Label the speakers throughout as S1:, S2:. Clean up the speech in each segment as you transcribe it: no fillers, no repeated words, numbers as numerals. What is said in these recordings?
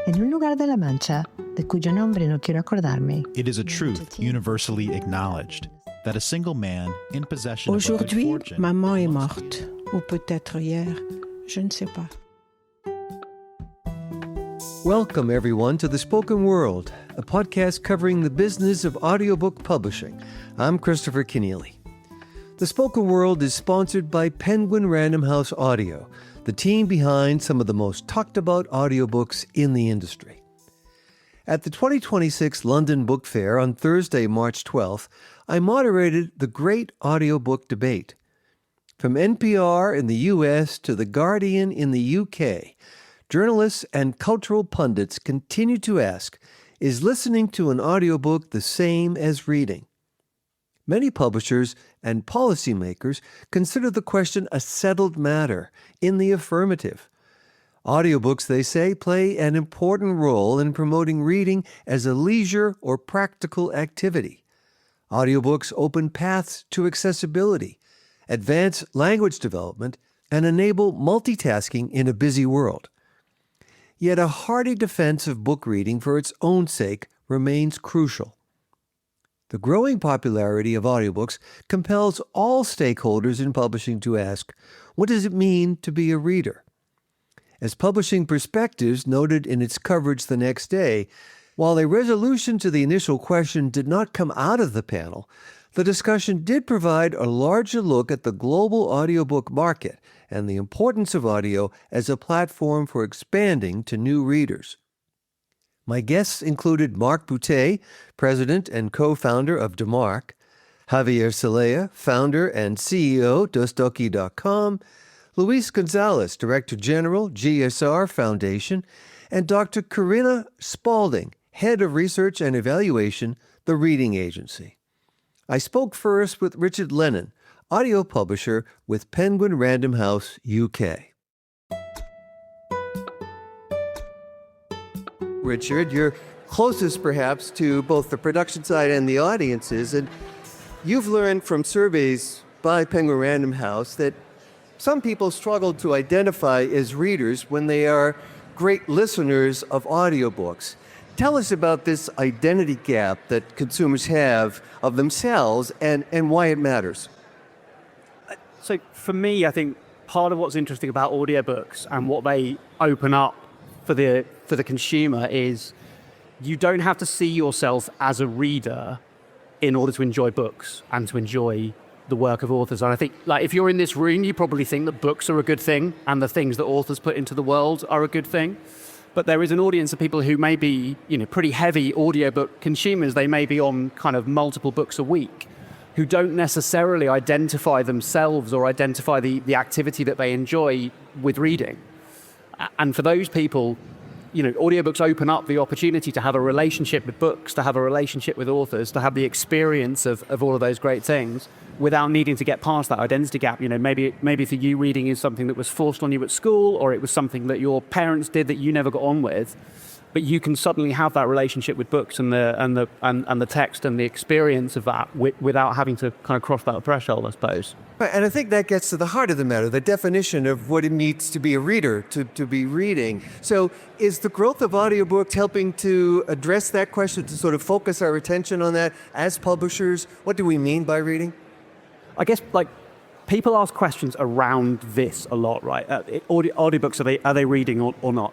S1: en un lugar de la Mancha, de cuyo nombre no quiero acordarme.
S2: It is a truth universally acknowledged that a single man in possession of a good
S3: Aujourd'hui,
S2: fortune
S3: maman est
S2: must-
S3: morte. Ou peut-être hier, je ne sais pas.
S4: Welcome, everyone, to The Spoken World, a podcast covering the business of audiobook publishing. I'm Christopher Kenneally. The Spoken World is sponsored by Penguin Random House Audio, the team behind some of the most talked about audiobooks in the industry. At the 2026 London Book Fair on Thursday, March 12th, I moderated the Great Audiobook Debate. From NPR in the US to The Guardian in the UK, journalists and cultural pundits continue to ask, is listening to an audiobook the same as reading? Many publishers and policymakers consider the question a settled matter, in the affirmative. Audiobooks, they say, play an important role in promoting reading as a leisure or practical activity. Audiobooks open paths to accessibility, advance language development, and enable multitasking in a busy world. Yet a hearty defense of book reading for its own sake remains crucial. The growing popularity of audiobooks compels all stakeholders in publishing to ask, what does it mean to be a reader? As Publishing Perspectives noted in its coverage the next day, while a resolution to the initial question did not come out of the panel, the discussion did provide a larger look at the global audiobook market and the importance of audio as a platform for expanding to new readers. My guests included Mark Boutet, president and co-founder of DeMarc, Javier Celaya, founder and CEO, Dostoki.com, Luis Gonzalez, Director General, GSR Foundation, and Dr. Corinna Spalding, Head of Research and Evaluation, The Reading Agency. I spoke first with Richard Lennon, audio publisher with Penguin Random House, UK. Richard, you're closest perhaps to both the production side and the audiences, and you've learned from surveys by Penguin Random House that some people struggle to identify as readers when they are great listeners of audiobooks. Tell us about this identity gap that consumers have of themselves and why it matters.
S5: So for me, I think part of what's interesting about audiobooks and what they open up for the consumer is you don't have to see yourself as a reader in order to enjoy books and to enjoy the work of authors. And I think, like, if you're in this room, you probably think that books are a good thing and the things that authors put into the world are a good thing. But there is an audience of people who may be, pretty heavy audiobook consumers. They may be on kind of multiple books a week, who don't necessarily identify themselves or identify the activity that they enjoy with reading. And for those people, audiobooks open up the opportunity to have a relationship with books, to have a relationship with authors, to have the experience of all of those great things without needing to get past that identity gap. Maybe for you, reading is something that was forced on you at school, or it was something that your parents did that you never got on with. But you can suddenly have that relationship with books and the text and the experience of that without having to kind of cross that threshold, I suppose.
S4: Right, and I think that gets to the heart of the matter, the definition of what it means to be a reader, to be reading. So is the growth of audiobooks helping to address that question, to sort of focus our attention on that as publishers? What do we mean by reading?
S5: I guess, people ask questions around this a lot, right? Audiobooks, are they reading or not?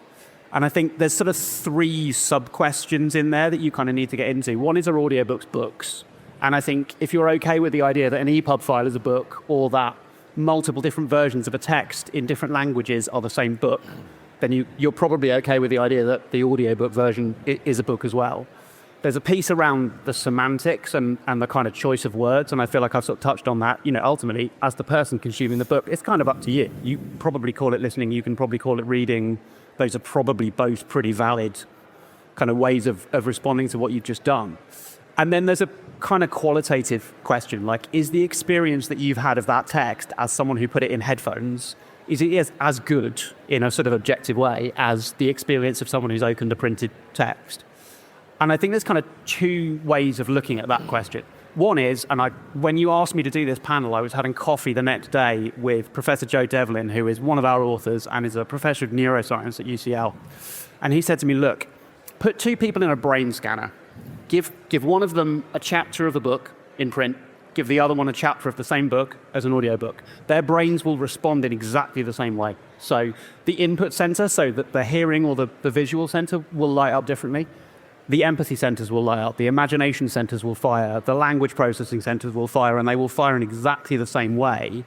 S5: And I think there's sort of three sub-questions in there that you kind of need to get into. One is, are audiobooks books? And I think if you're okay with the idea that an EPUB file is a book, or that multiple different versions of a text in different languages are the same book, then you're probably okay with the idea that the audiobook version is a book as well. There's a piece around the semantics and the kind of choice of words, and I feel like I've sort of touched on that. Ultimately, as the person consuming the book, it's kind of up to you. You probably call it listening, you can probably call it reading. Those are probably both pretty valid kind of ways of responding to what you've just done. And then there's a kind of qualitative question, like, is the experience that you've had of that text as someone who put it in headphones, is it as good in a sort of objective way as the experience of someone who's opened a printed text? And I think there's kind of two ways of looking at that question. One is, when you asked me to do this panel, I was having coffee the next day with Professor Joe Devlin, who is one of our authors and is a professor of neuroscience at UCL. And he said to me, look, put two people in a brain scanner. Give one of them a chapter of a book in print, give the other one a chapter of the same book as an audiobook. Their brains will respond in exactly the same way. So the input center, so that the hearing or the visual center will light up differently. The empathy centers will light up, the imagination centers will fire, the language processing centers will fire, and they will fire in exactly the same way,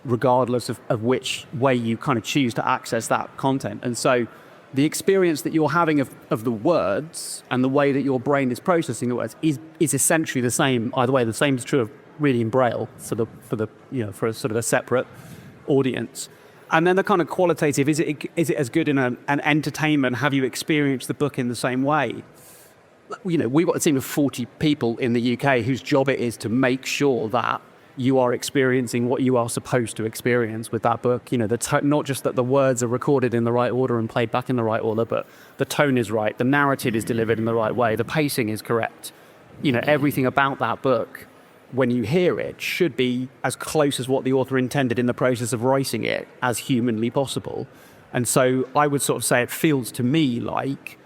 S5: regardless of which way you kind of choose to access that content. And so the experience that you're having of the words and the way that your brain is processing the words is essentially the same either way. The same is true of reading Braille for a sort of a separate audience. And then the kind of qualitative, is it as good in an entertainment? Have you experienced the book in the same way? We've got a team of 40 people in the UK whose job it is to make sure that you are experiencing what you are supposed to experience with that book. Not just that the words are recorded in the right order and played back in the right order, but the tone is right, the narrative is delivered in the right way, the pacing is correct. Everything about that book, when you hear it, should be as close as what the author intended in the process of writing it as humanly possible. And so I would sort of say it feels to me like,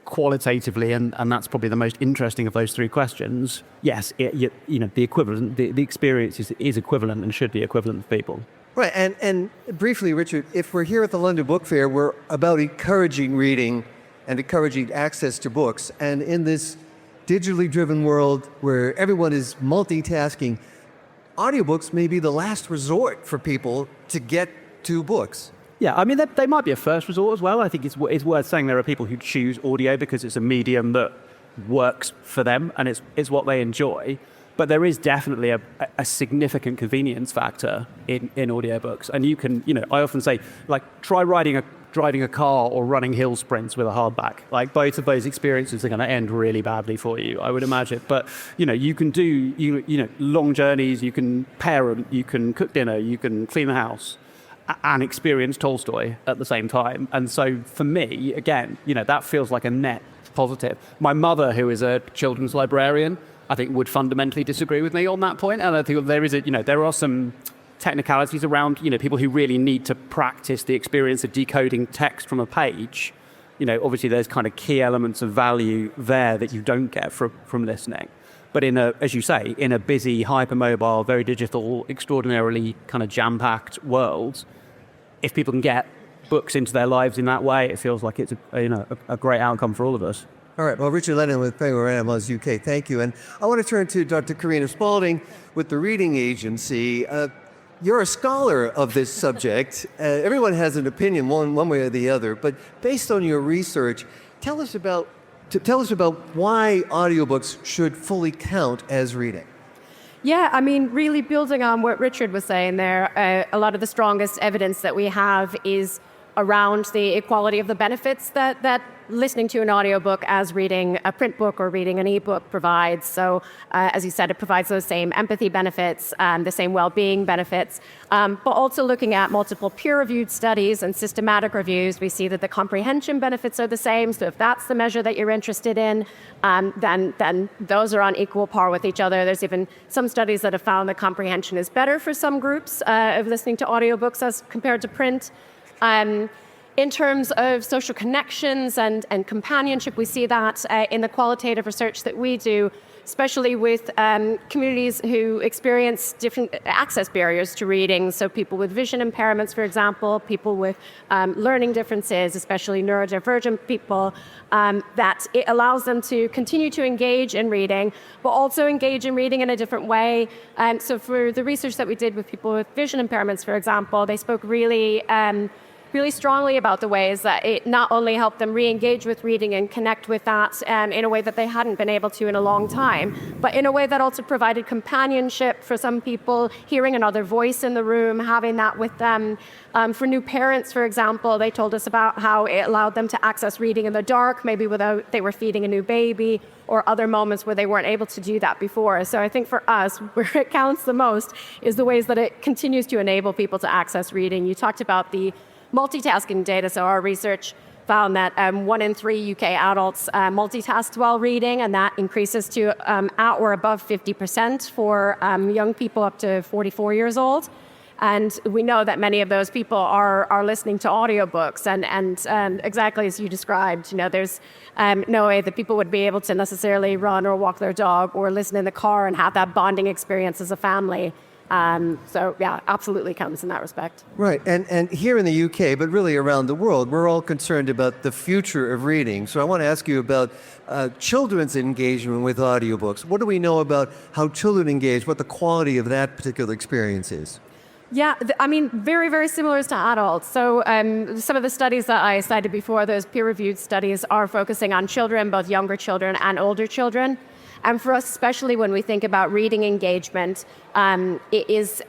S5: qualitatively, and that's probably the most interesting of those three questions, yes, the equivalent, the experience is equivalent and should be equivalent for people.
S4: Right, and briefly, Richard, if we're here at the London Book Fair, we're about encouraging reading and encouraging access to books. And in this digitally driven world where everyone is multitasking, audiobooks may be the last resort for people to get to books.
S5: Yeah, I mean, they might be a first resort as well. I think it's worth saying there are people who choose audio because it's a medium that works for them and it's what they enjoy. But there is definitely a significant convenience factor in audiobooks. And you can, I often say, try driving a car or running hill sprints with a hardback. Both of those experiences are going to end really badly for you, I would imagine. But, you can do, long journeys, you can parent, you can cook dinner, you can clean the house and experience Tolstoy at the same time. And so for me, again, that feels like a net positive. My mother, who is a children's librarian, I think would fundamentally disagree with me on that point. And I think there are some technicalities around, people who really need to practice the experience of decoding text from a page. Obviously there's kind of key elements of value there that you don't get from listening. But as you say, in a busy, hypermobile, very digital, extraordinarily kind of jam-packed world, if people can get books into their lives in that way, it feels like it's a great outcome for all of us.
S4: All right. Well, Richard Lennon with Penguin Random House UK, thank you. And I want to turn to Dr. Karina Spalding with the Reading Agency. You're a scholar of this subject. Everyone has an opinion one way or the other. But based on your research, tell us about why audiobooks should fully count as reading.
S6: Yeah, I mean, really building on what Richard was saying there, a lot of the strongest evidence that we have is around the equality of the benefits that listening to an audiobook as reading a print book or reading an ebook provides. So, as you said, it provides those same empathy benefits, the same well-being benefits, but also looking at multiple peer-reviewed studies and systematic reviews, we see that the comprehension benefits are the same. So if that's the measure that you're interested in, then those are on equal par with each other. There's even some studies that have found that comprehension is better for some groups of listening to audiobooks as compared to print. In terms of social connections and companionship, we see that in the qualitative research that we do, especially with communities who experience different access barriers to reading. So people with vision impairments, for example, people with learning differences, especially neurodivergent people, that it allows them to continue to engage in reading, but also engage in reading in a different way. So for the research that we did with people with vision impairments, for example, they spoke really strongly about the ways that it not only helped them re-engage with reading and connect with that in a way that they hadn't been able to in a long time, but in a way that also provided companionship for some people, hearing another voice in the room, having that with them. For new parents, for example, they told us about how it allowed them to access reading in the dark, maybe without they were feeding a new baby, or other moments where they weren't able to do that before. So I think for us, where it counts the most is the ways that it continues to enable people to access reading. You talked about the multitasking data, so our research found that 1 in 3 UK adults multitask while reading, and that increases to at or above 50% for young people up to 44 years old. And we know that many of those people are listening to audiobooks, and exactly as you described, there's no way that people would be able to necessarily run or walk their dog or listen in the car and have that bonding experience as a family. So yeah, absolutely counts in that respect.
S4: Right, and here in the UK, but really around the world, we're all concerned about the future of reading. So I want to ask you about children's engagement with audiobooks. What do we know about how children engage, what the quality of that particular experience is?
S6: Yeah, very, very similar to adults. So some of the studies that I cited before, those peer-reviewed studies, are focusing on children, both younger children and older children. And for us, especially when we think about reading engagement, it is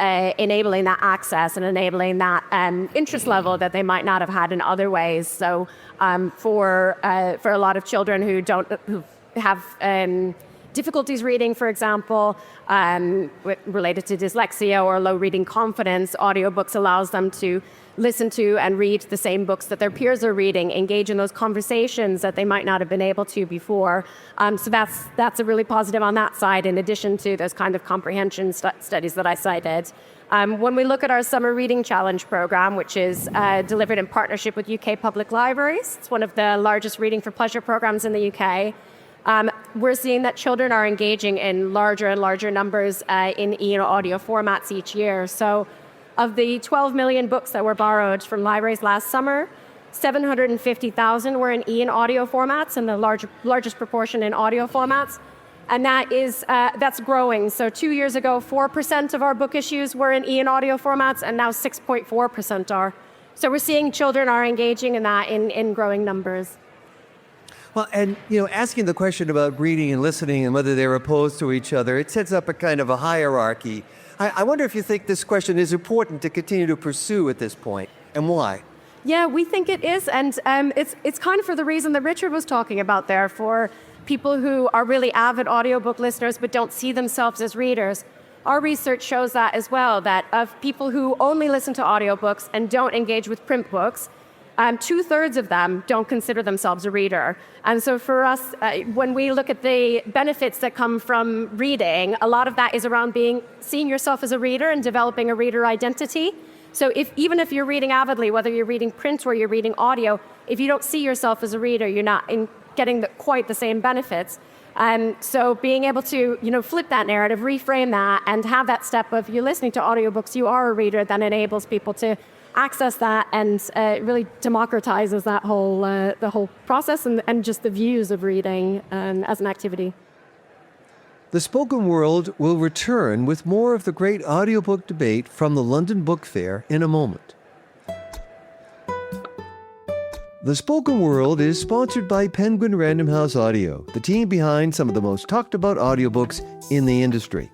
S6: enabling that access and enabling that interest level that they might not have had in other ways. So for a lot of children who have difficulties reading, for example, related to dyslexia or low reading confidence, audiobooks allows them to listen to and read the same books that their peers are reading, engage in those conversations that they might not have been able to before. So that's a really positive on that side, in addition to those kind of comprehension studies that I cited. When we look at our Summer Reading Challenge program, which is delivered in partnership with UK Public Libraries, it's one of the largest reading for pleasure programs in the UK. We're seeing that children are engaging in larger and larger numbers in audio formats each year. So of the 12 million books that were borrowed from libraries last summer, 750,000 were in audio formats, and the largest proportion in audio formats. And that's growing. So 2 years ago, 4% of our book issues were in audio formats, and now 6.4% are. So we're seeing children are engaging in that in growing numbers.
S4: Well, and asking the question about reading and listening and whether they're opposed to each other, it sets up a kind of a hierarchy. I wonder if you think this question is important to continue to pursue at this point, and why?
S6: Yeah, we think it is, and it's kind of for the reason that Richard was talking about there, for people who are really avid audiobook listeners but don't see themselves as readers. Our research shows that as well, that of people who only listen to audiobooks and don't engage with print books, 2/3 of them don't consider themselves a reader. And so for us, when we look at the benefits that come from reading, a lot of that is around seeing yourself as a reader and developing a reader identity. So even if you're reading avidly, whether you're reading print or you're reading audio, if you don't see yourself as a reader, you're not getting quite the same benefits. So being able to flip that narrative, reframe that, and have that step of you're listening to audiobooks, you are a reader, then enables people to access that, and really democratizes that the whole process and just the views of reading as an activity.
S4: The Spoken World will return with more of the great audiobook debate from the London Book Fair in a moment. The Spoken World is sponsored by Penguin Random House Audio, the team behind some of the most talked about audiobooks in the industry.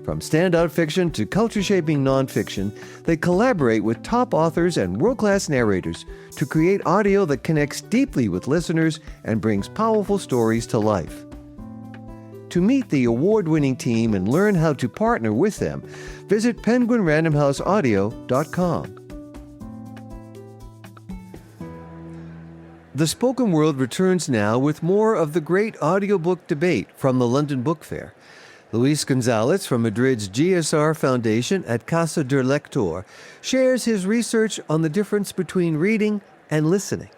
S4: From standout fiction to culture-shaping nonfiction, they collaborate with top authors and world-class narrators to create audio that connects deeply with listeners and brings powerful stories to life. To meet the award-winning team and learn how to partner with them, visit penguinrandomhouseaudio.com. The Spoken World returns now with more of the great audiobook debate from the London Book Fair. Luis Gonzalez from Madrid's GSR Foundation at Casa del Lector shares his research on the difference between reading and listening.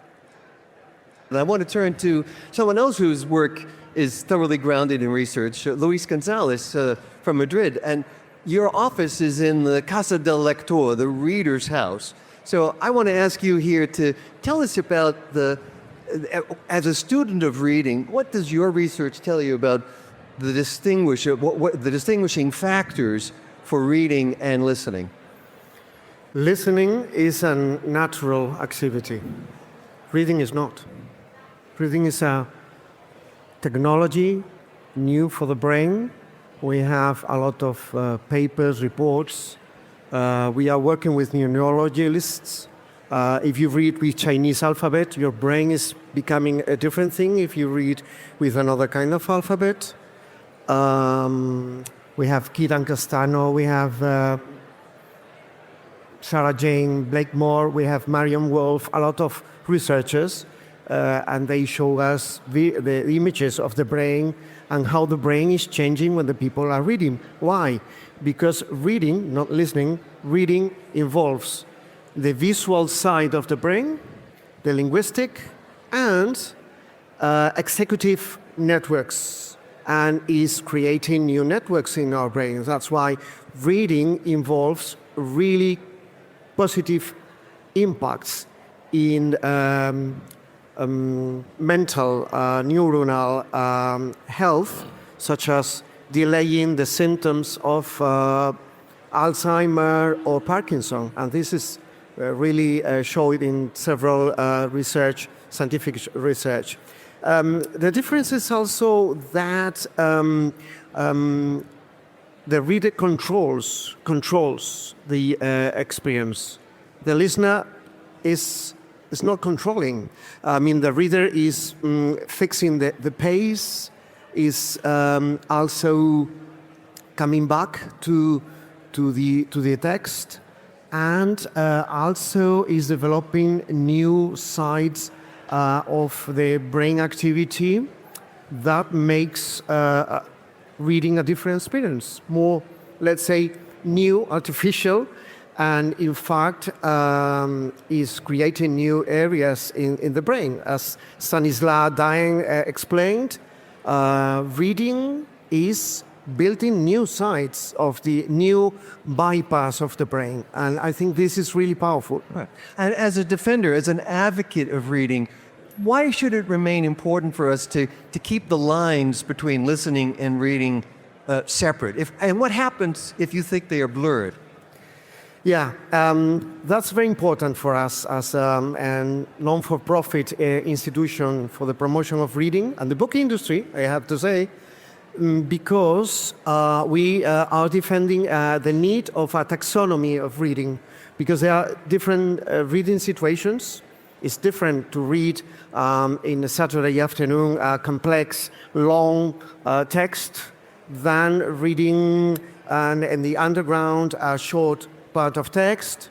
S4: And I want to turn to someone else whose work is thoroughly grounded in research, Luis Gonzalez from Madrid. And your office is in the Casa del Lector, the reader's house. So I want to ask you here to tell us about as a student of reading, what does your research tell you about the distinguishing factors for reading and listening?
S7: Listening is a natural activity. Reading is not. Reading is a technology new for the brain. We have a lot of papers, reports. We are working with neurologists. If you read with Chinese alphabet, your brain is becoming a different thing if you read with another kind of alphabet. We have Kiran Castano, we have Sarah Jane Blakemore, we have Marion Wolf, a lot of researchers, and they show us the images of the brain and how the brain is changing when the people are reading. Why? Because reading, not listening, reading involves the visual side of the brain, the linguistic, and executive networks, and is creating new networks in our brains. That's why reading involves really positive impacts in mental, neuronal health, such as delaying the symptoms of Alzheimer or Parkinson. And this is really shown in several scientific research. The difference is also that the reader controls the experience. The listener is not controlling. I mean, the reader is fixing the pace, is also coming back to the text, and also is developing new sides of the brain activity that makes reading a different experience, more, let's say, new, artificial, and in fact is creating new areas in the brain. As Stanislas Daen explained, reading is building new sides of the new bypass of the brain. And I think this is really powerful.
S4: Right. And as a defender, as an advocate of reading, why should it remain important for us to keep the lines between listening and reading separate? And what happens if you think they are blurred?
S7: Yeah, that's very important for us as a non-for-profit institution for the promotion of reading and the book industry, I have to say, because we are defending the need of a taxonomy of reading, because there are different reading situations. It's different to read in a Saturday afternoon a complex, long text than reading in the underground a short part of text.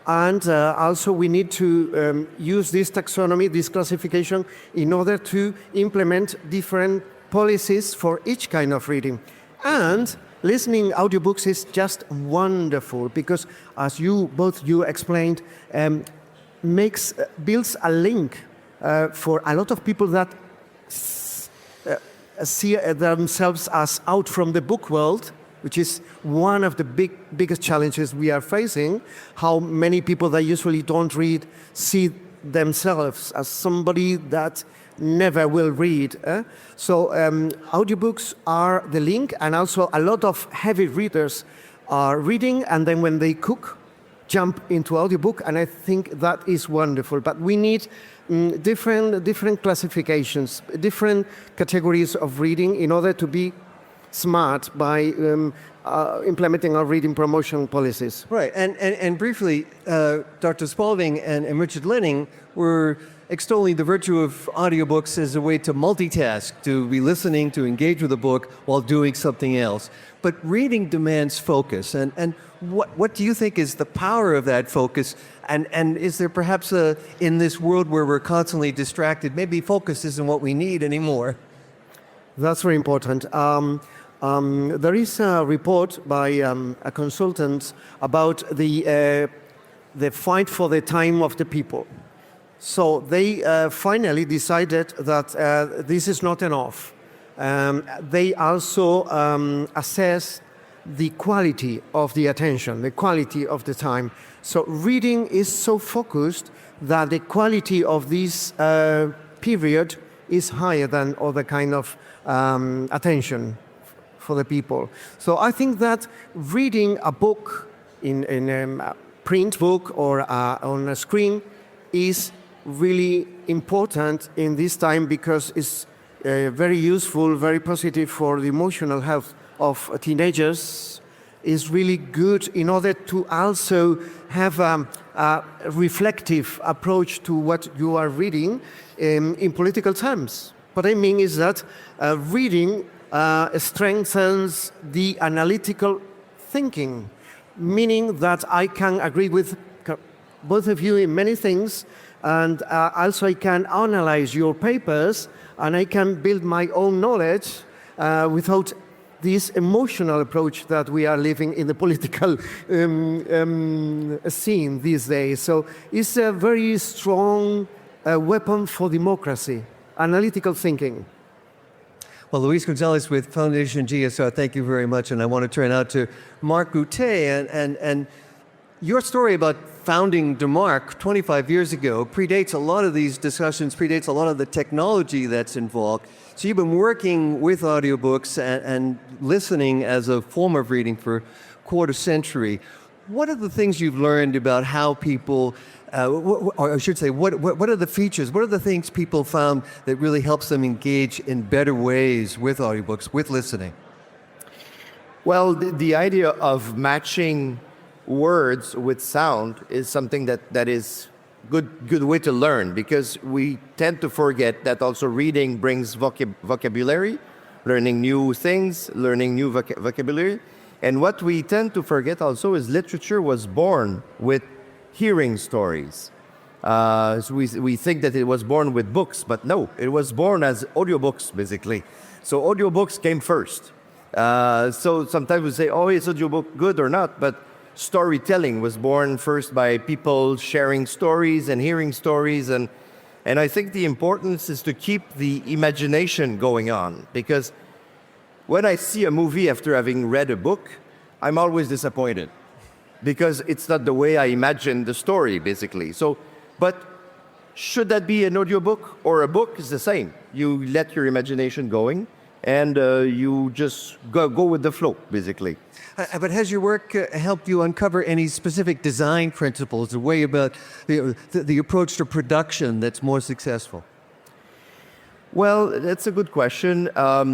S7: And also we need to use this taxonomy, this classification, in order to implement different policies for each kind of reading. And listening audiobooks is just wonderful because, as both you explained, builds a link for a lot of people that see themselves as out from the book world, which is one of the biggest challenges we are facing. How many people that usually don't read see themselves as somebody that never will read. So audiobooks are the link, and also a lot of heavy readers are reading, and then when they cook, jump into audiobook, and I think that is wonderful. But we need different classifications, different categories of reading in order to be smart by implementing our reading promotion policies.
S4: Right, and briefly, Dr. Spalding and Richard Lenning were extolling the virtue of audiobooks as a way to multitask, to be listening, to engage with a book while doing something else. But reading demands focus, and what do you think is the power of that focus? And is there perhaps in this world where we're constantly distracted, maybe focus isn't what we need anymore?
S7: That's very important. There is a report by a consultant about the fight for the time of the people. So they finally decided that this is not enough. They also assess the quality of the attention, the quality of the time. So reading is so focused that the quality of this period is higher than other kind of attention for the people. So I think that reading a book in a print book or on a screen is really important in this time because it's very useful, very positive for the emotional health of teenagers. Is really good in order to also have a reflective approach to what you are reading in political terms. What I mean is that reading strengthens the analytical thinking, meaning that I can agree with both of you in many things, and also I can analyze your papers, and I can build my own knowledge without this emotional approach that we are living in the political scene these days. So it's a very strong weapon for democracy, analytical thinking.
S4: Well, Luis Gonzalez with Foundation GSR, thank you very much. And I want to turn out to Marc Goutet. And your story about founding DeMarc 25 years ago predates a lot of these discussions, predates a lot of the technology that's involved. So you've been working with audiobooks and listening as a form of reading for a quarter century. What are the things you've learned about how people, or I should say, what are the features, what are the things people found that really helps them engage in better ways with audiobooks, with listening?
S8: Well, the idea of matching words with sound is something that is good way to learn, because we tend to forget that also reading brings vocabulary, learning new things, learning new vocabulary. And what we tend to forget also is literature was born with hearing stories. So we think that it was born with books, but no, it was born as audiobooks, basically. So audiobooks came first. So sometimes we say, oh, is audiobook good or not? But storytelling was born first by people sharing stories and hearing stories. And I think the importance is to keep the imagination going on, because when I see a movie after having read a book, I'm always disappointed, because it's not the way I imagined the story, basically. So, but should that be an audiobook or a book? It's the same. You let your imagination going, and you just go with the flow, basically.
S4: But has your work helped you uncover any specific design principles, a way about the approach to production that's more successful?
S8: Well, that's a good question. As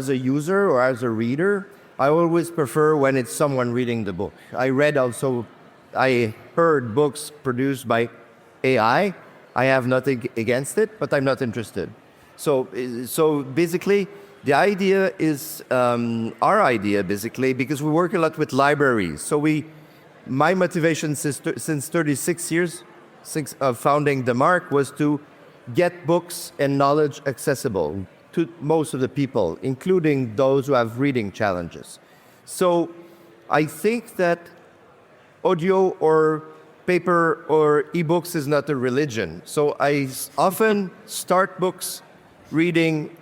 S8: a user or as a reader, I always prefer when it's someone reading the book. I heard books produced by AI. I have nothing against it, but I'm not interested. So basically, the idea is our idea, basically, because we work a lot with libraries. So my motivation since 36 years of founding DeMarc was to get books and knowledge accessible to most of the people, including those who have reading challenges. So I think that audio or paper or ebooks is not a religion. So I often start books reading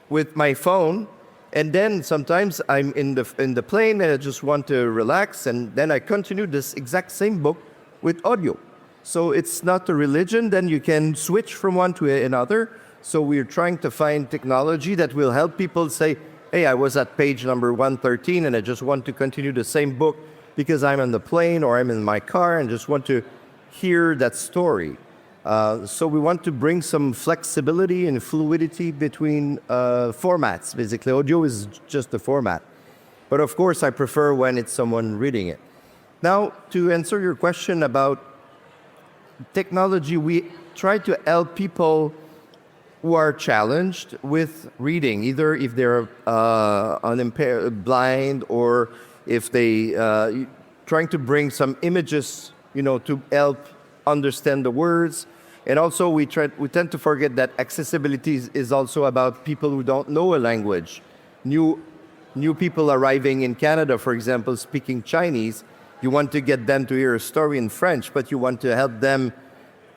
S8: with my phone, and then sometimes I'm in the plane and I just want to relax, and then I continue this exact same book with audio. So it's not a religion, then you can switch from one to another. So we're trying to find technology that will help people say, hey, I was at page number 113 and I just want to continue the same book because I'm on the plane or I'm in my car and just want to hear that story. So we want to bring some flexibility and fluidity between formats. Basically, audio is just a format. But of course, I prefer when it's someone reading it. Now, to answer your question about technology, we try to help people who are challenged with reading, either if they're unimpaired, blind, or if they trying to bring some images, to help understand the words. And also, we tend to forget that accessibility is also about people who don't know a language. New people arriving in Canada, for example, speaking Chinese. You want to get them to hear a story in French, but you want to help them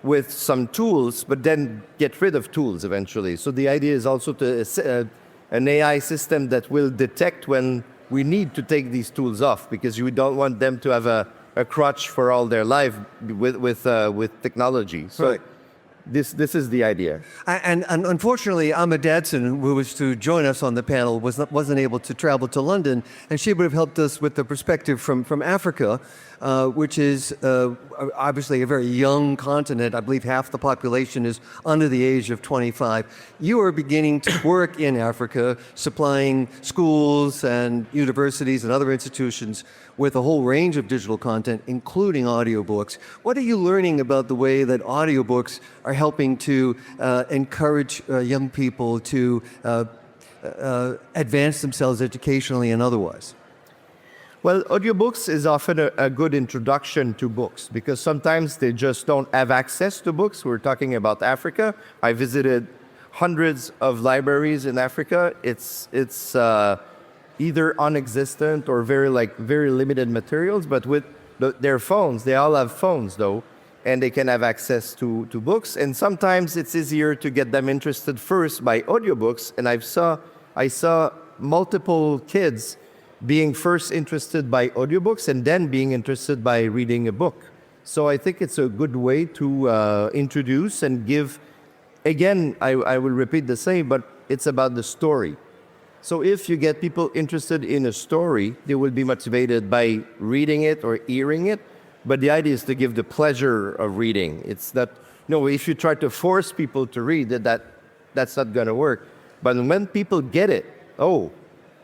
S8: with some tools, but then get rid of tools eventually. So the idea is also to an AI system that will detect when we need to take these tools off, because you don't want them to have a crutch for all their life with technology. So
S4: right.
S8: This is the idea.
S4: And unfortunately, Ahmed Dadson, who was to join us on the panel, wasn't able to travel to London, and she would have helped us with the perspective from Africa, which is obviously a very young continent. I believe half the population is under the age of 25. You are beginning to work in Africa, supplying schools and universities and other institutions with a whole range of digital content, including audiobooks. What are you learning about the way that audiobooks are helping to encourage young people to advance themselves educationally and otherwise?
S8: Well, audiobooks is often a good introduction to books because sometimes they just don't have access to books. We're talking about Africa. I visited hundreds of libraries in Africa. It's either non-existent or very limited materials. But with their phones, they all have phones though, and they can have access to books. And sometimes it's easier to get them interested first by audiobooks. And I saw multiple kids being first interested by audiobooks and then being interested by reading a book. So I think it's a good way to introduce and give, again, I will repeat the same, but it's about the story. So if you get people interested in a story, they will be motivated by reading it or hearing it. But the idea is to give the pleasure of reading. It's that, if you try to force people to read, that's not going to work. But when people get it, oh,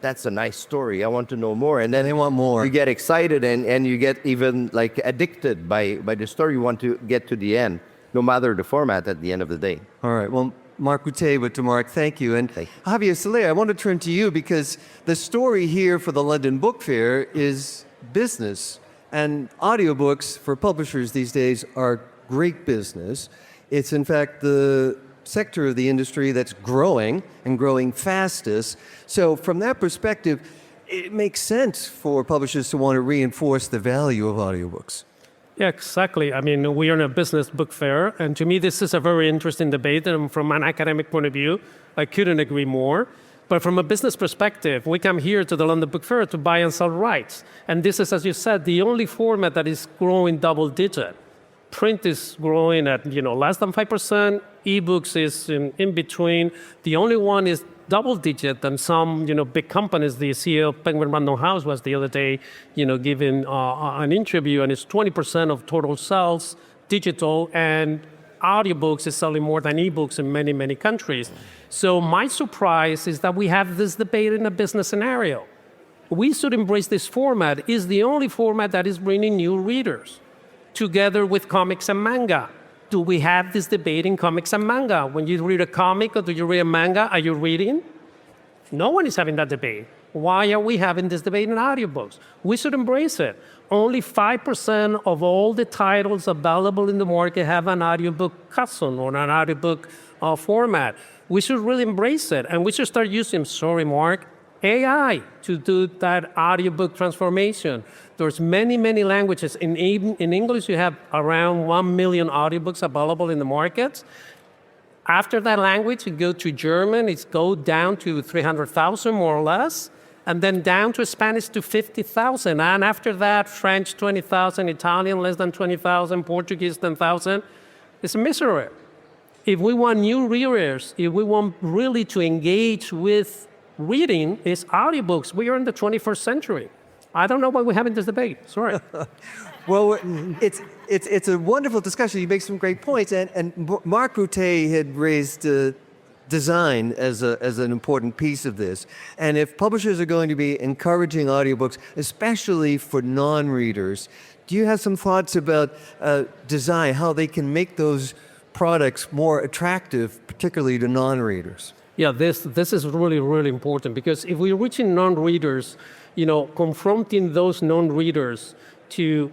S8: that's a nice story, I want to know more. And then
S4: They want more.
S8: You get excited and you get even addicted by the story. You want to get to the end, no matter the format at the end of the day.
S4: All right. Well, Marc Boutet with Marc, thank you. And
S8: Thank
S4: Javier Soler, I want to turn to you because the story here for the London Book Fair is business. And audiobooks for publishers these days are great business. It's in fact the sector of the industry that's growing and growing fastest. So from that perspective, it makes sense for publishers to want to reinforce the value of audiobooks.
S9: Yeah, exactly. I mean, we are in a business book fair, and to me, this is a very interesting debate. And from an academic point of view, I couldn't agree more. But from a business perspective, we come here to the London Book Fair to buy and sell rights. And this is, as you said, the only format that is growing double-digit. Print is growing at less than 5%. Ebooks is in between. The only one is double-digit, and some big companies. The CEO of Penguin Random House was the other day, giving an interview, and it's 20% of total sales digital, and audiobooks is selling more than ebooks in many, many countries. So my surprise is that we have this debate in a business scenario. We should embrace this format. It's the only format that is bringing new readers, together with comics and manga. Do we have this debate in comics and manga? When you read a comic or do you read a manga, are you reading? No one is having that debate. Why are we having this debate in audiobooks? We should embrace it. Only 5% of all the titles available in the market have an audiobook cousin or an audiobook format. We should really embrace it, and we should start using, sorry, Mark, AI to do that audiobook transformation. There's many, many languages. In English, you have around 1 million audiobooks available in the market. After that language, you go to German, it's go down to 300,000 more or less, and then down to Spanish to 50,000. And after that, French 20,000, Italian less than 20,000, Portuguese 10,000. It's a misery. If we want new readers, if we want really to engage with reading, it's audiobooks. We are in the 21st century. I don't know why we're having this debate. Sorry.
S4: Well, it's a wonderful discussion. You make some great points. And Marc Boutet had raised design as an important piece of this. And if publishers are going to be encouraging audiobooks, especially for non-readers, do you have some thoughts about design, how they can make those products more attractive, particularly to non-readers?
S9: Yeah, this is really, really important, because if we're reaching non-readers, confronting those non-readers to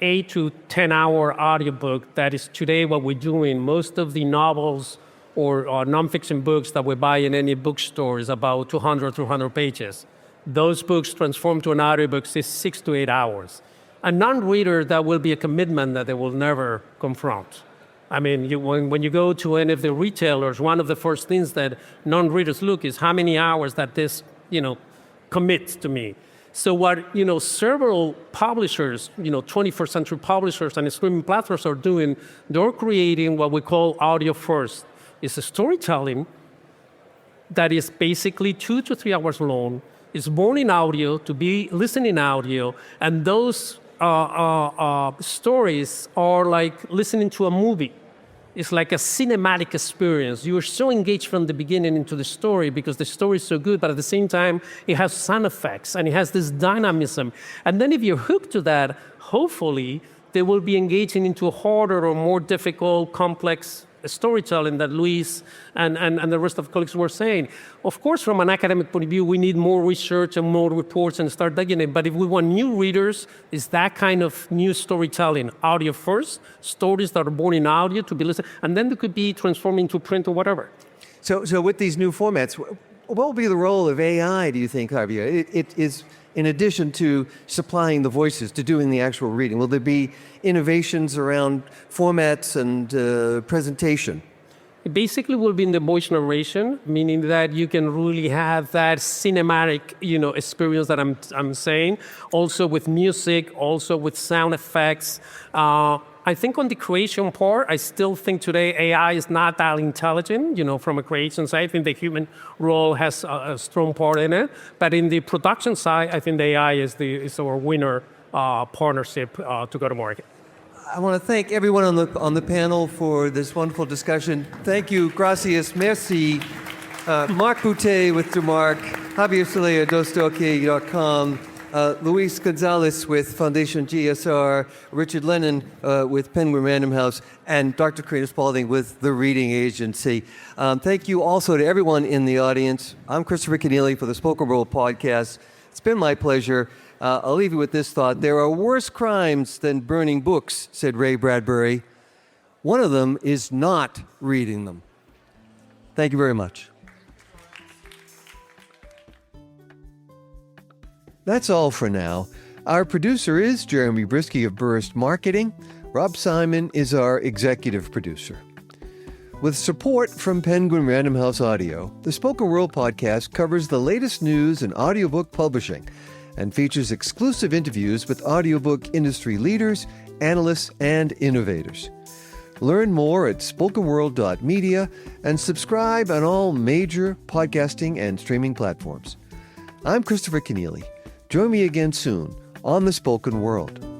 S9: 8 to 10 hour audiobook, that is today what we're doing. Most of the novels or nonfiction books that we buy in any bookstore is about 200, 300 pages. Those books transformed to an audiobook is 6 to 8 hours. A non-reader, that will be a commitment that they will never confront. I mean, when you go to any of the retailers, one of the first things that non-readers look is how many hours that this, commits to me. So what, several publishers, 21st century publishers and streaming platforms are doing, they're creating what we call audio first. It's a storytelling that is basically 2 to 3 hours long. It's born in audio, to be listened in audio, and those stories are like listening to a movie. It's like a cinematic experience. You are so engaged from the beginning into the story because the story is so good, but at the same time, it has sound effects and it has this dynamism. And then if you're hooked to that, hopefully, they will be engaging into a harder or more difficult, complex storytelling that Luis and the rest of the colleagues were saying. Of course, from an academic point of view, we need more research and more reports and start digging in. But if we want new readers, it's that kind of new storytelling, audio first, stories that are born in audio to be listened, and then they could be transformed into print or whatever.
S4: So with these new formats, what will be the role of AI, do you think, Javier? It is, in addition to supplying the voices, to doing the actual reading, will there be innovations around formats and presentation?
S9: It basically will be in the voice narration, meaning that you can really have that cinematic, experience that I'm saying. Also with music, also with sound effects. I think on the creation part, I still think today AI is not that intelligent, from a creation side. I think the human role has a strong part in it. But in the production side, I think the AI is our winner partnership to go to market.
S4: I want to thank everyone on the panel for this wonderful discussion. Thank you, gracias, merci. Marc Boutet with DeMarc, Javier Celaya, dostoki.com, Luis Gonzalez with Foundation GSR, Richard Lennon with Penguin Random House, and Dr. Karina Spalding with The Reading Agency. Thank you also to everyone in the audience. I'm Christopher Kenneally for the Spoken World Podcast. It's been my pleasure. I'll leave you with this thought. There are worse crimes than burning books, said Ray Bradbury. One of them is not reading them. Thank you very much. That's all for now. Our producer is Jeremy Brisky of Burst Marketing. Rob Simon is our executive producer. With support from Penguin Random House Audio, the Spoken World Podcast covers the latest news in audiobook publishing and features exclusive interviews with audiobook industry leaders, analysts, and innovators. Learn more at spokenworld.media and subscribe on all major podcasting and streaming platforms. I'm Christopher Kenneally. Join me again soon on The Spoken World.